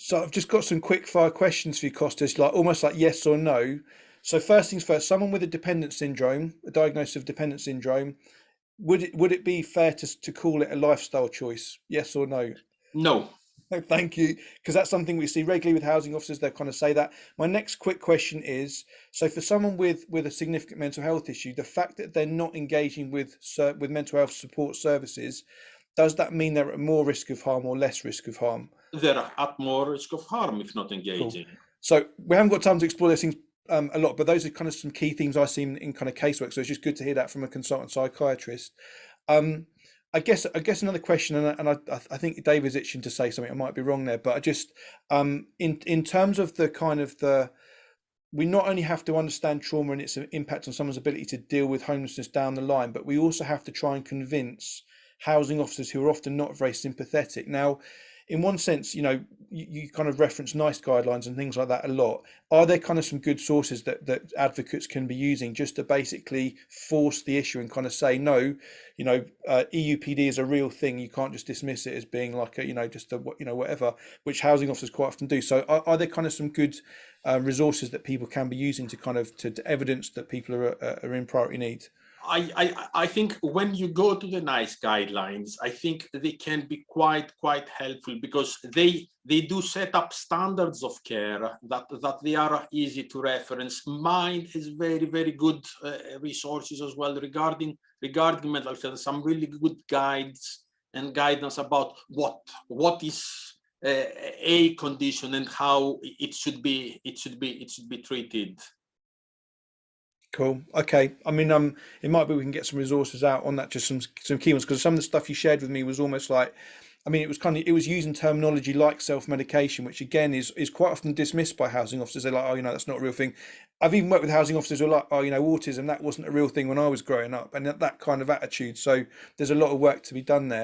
So I've just got some quick fire questions for you, Costas, like almost like yes or no. So first things first, someone with a dependent syndrome, a diagnosis of dependent syndrome, would it be fair to call it a lifestyle choice? Yes or no? No. No, thank you, because that's something we see regularly with housing officers. They kind of say that. My next quick question is: so for someone with a significant mental health issue, the fact that they're not engaging with mental health support services, does that mean they're at more risk of harm or less risk of harm? They're at more risk of harm if not Cool. engaging. So we haven't got time to explore those things a lot, but those are kind of some key themes I see in kind of casework. So it's just good to hear that from a consultant psychiatrist. Um, I guess another question, and I think David's itching to say something. I might be wrong there, but I just in terms of the kind of the we not only have to understand trauma and its impact on someone's ability to deal with homelessness down the line, but we also have to try and convince housing officers who are often not very sympathetic. Now, in one sense, you kind of reference NICE guidelines and things like that a lot. Are there kind of some good sources that advocates can be using just to basically force the issue and kind of say, no, EUPD is a real thing. You can't just dismiss it as being like just a, whatever, which housing officers quite often do. So are there kind of some good resources that people can be using to kind of to evidence that people are in priority need? I think when you go to the NICE guidelines, I think they can be quite helpful because they do set up standards of care that they are easy to reference. Mind has very good resources as well regarding mental health. Some really good guides and guidance about what is a condition and how it should be treated. Cool. Okay. I mean, it might be we can get some resources out on that, just some key ones, because some of the stuff you shared with me was almost like, I mean, it was using terminology like self-medication, which again is quite often dismissed by housing officers. They're like, oh, that's not a real thing. I've even worked with housing officers who are like, oh, autism, that wasn't a real thing when I was growing up, and that kind of attitude. So there's a lot of work to be done there.